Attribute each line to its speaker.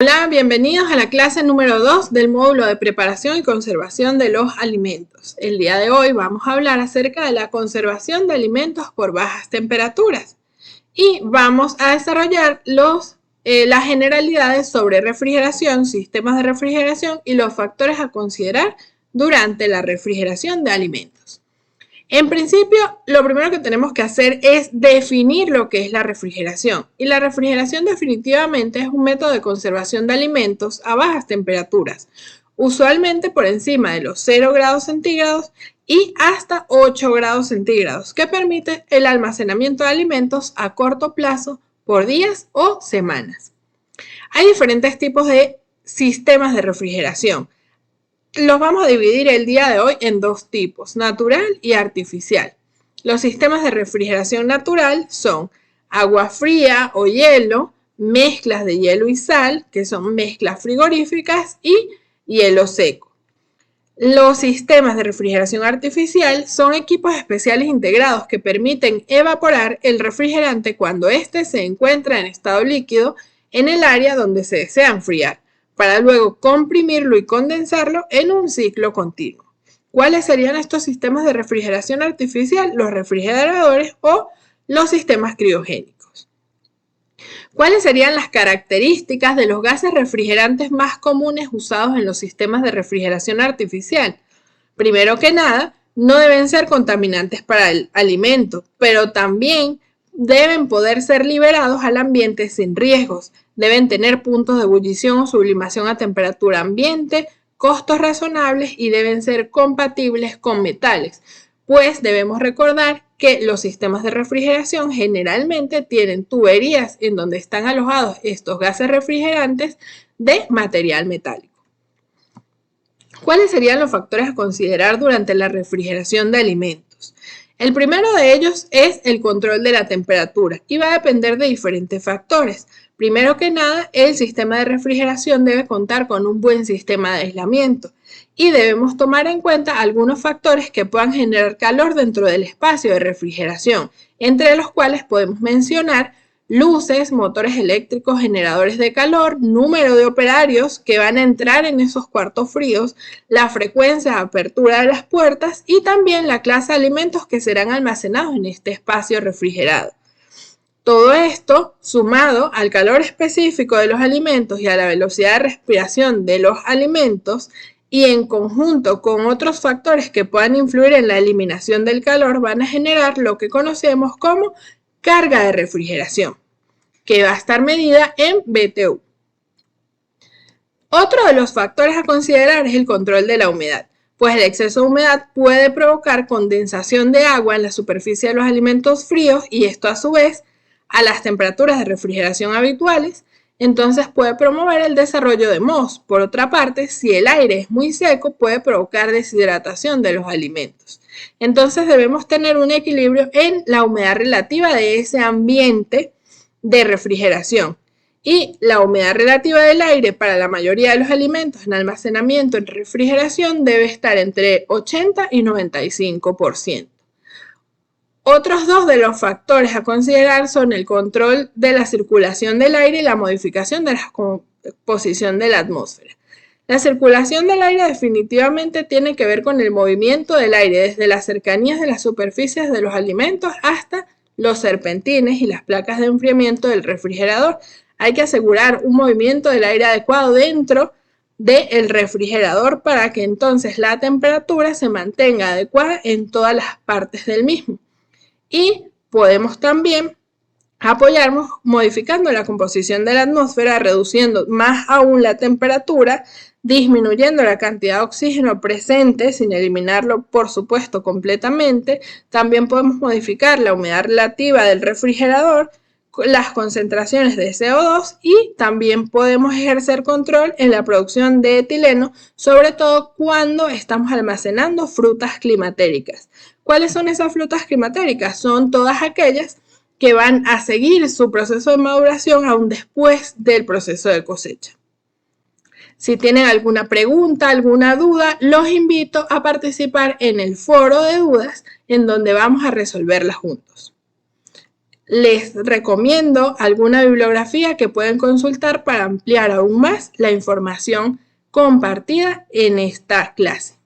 Speaker 1: Hola, bienvenidos a la clase número 2 del módulo de preparación y conservación de los alimentos. El día de hoy vamos a hablar acerca de la conservación de alimentos por bajas temperaturas y vamos a desarrollar las generalidades sobre refrigeración, sistemas de refrigeración y los factores a considerar durante la refrigeración de alimentos. En principio, lo primero que tenemos que hacer es definir lo que es la refrigeración. Y la refrigeración definitivamente es un método de conservación de alimentos a bajas temperaturas, usualmente por encima de los 0 grados centígrados y hasta 8 grados centígrados, que permite el almacenamiento de alimentos a corto plazo por días o semanas. Hay diferentes tipos de sistemas de refrigeración. Los vamos a dividir el día de hoy en dos tipos, natural y artificial. Los sistemas de refrigeración natural son agua fría o hielo, mezclas de hielo y sal, que son mezclas frigoríficas, y hielo seco. Los sistemas de refrigeración artificial son equipos especiales integrados que permiten evaporar el refrigerante cuando éste se encuentra en estado líquido en el área donde se desea enfriar, para luego comprimirlo y condensarlo en un ciclo continuo. ¿Cuáles serían estos sistemas de refrigeración artificial? Los refrigeradores o los sistemas criogénicos. ¿Cuáles serían las características de los gases refrigerantes más comunes usados en los sistemas de refrigeración artificial? Primero que nada, no deben ser contaminantes para el alimento, pero también deben poder ser liberados al ambiente sin riesgos. Deben tener puntos de ebullición o sublimación a temperatura ambiente, costos razonables y deben ser compatibles con metales, pues debemos recordar que los sistemas de refrigeración generalmente tienen tuberías en donde están alojados estos gases refrigerantes de material metálico. ¿Cuáles serían los factores a considerar durante la refrigeración de alimentos? El primero de ellos es el control de la temperatura y va a depender de diferentes factores. Primero que nada, el sistema de refrigeración debe contar con un buen sistema de aislamiento y debemos tomar en cuenta algunos factores que puedan generar calor dentro del espacio de refrigeración, entre los cuales podemos mencionar luces, motores eléctricos, generadores de calor, número de operarios que van a entrar en esos cuartos fríos, la frecuencia de apertura de las puertas y también la clase de alimentos que serán almacenados en este espacio refrigerado. Todo esto, sumado al calor específico de los alimentos y a la velocidad de respiración de los alimentos, y en conjunto con otros factores que puedan influir en la eliminación del calor, van a generar lo que conocemos como carga de refrigeración, que va a estar medida en BTU. Otro de los factores a considerar es el control de la humedad, pues el exceso de humedad puede provocar condensación de agua en la superficie de los alimentos fríos y esto a su vez, a las temperaturas de refrigeración habituales, entonces puede promover el desarrollo de mohos. Por otra parte, si el aire es muy seco, puede provocar deshidratación de los alimentos. Entonces debemos tener un equilibrio en la humedad relativa de ese ambiente de refrigeración. Y la humedad relativa del aire para la mayoría de los alimentos en almacenamiento en refrigeración debe estar entre 80 y 95%. Otros dos de los factores a considerar son el control de la circulación del aire y la modificación de la composición de la atmósfera. La circulación del aire definitivamente tiene que ver con el movimiento del aire desde las cercanías de las superficies de los alimentos hasta los serpentines y las placas de enfriamiento del refrigerador. Hay que asegurar un movimiento del aire adecuado dentro del refrigerador para que entonces la temperatura se mantenga adecuada en todas las partes del mismo. Y podemos también apoyarnos modificando la composición de la atmósfera, reduciendo más aún la temperatura, disminuyendo la cantidad de oxígeno presente sin eliminarlo, por supuesto, completamente. También podemos modificar la humedad relativa del refrigerador, las concentraciones de CO2 y también podemos ejercer control en la producción de etileno, sobre todo cuando estamos almacenando frutas climatéricas. ¿Cuáles son esas frutas climatéricas? Son todas aquellas que van a seguir su proceso de maduración aún después del proceso de cosecha. Si tienen alguna pregunta, alguna duda, los invito a participar en el foro de dudas en donde vamos a resolverlas juntos. Les recomiendo alguna bibliografía que pueden consultar para ampliar aún más la información compartida en esta clase.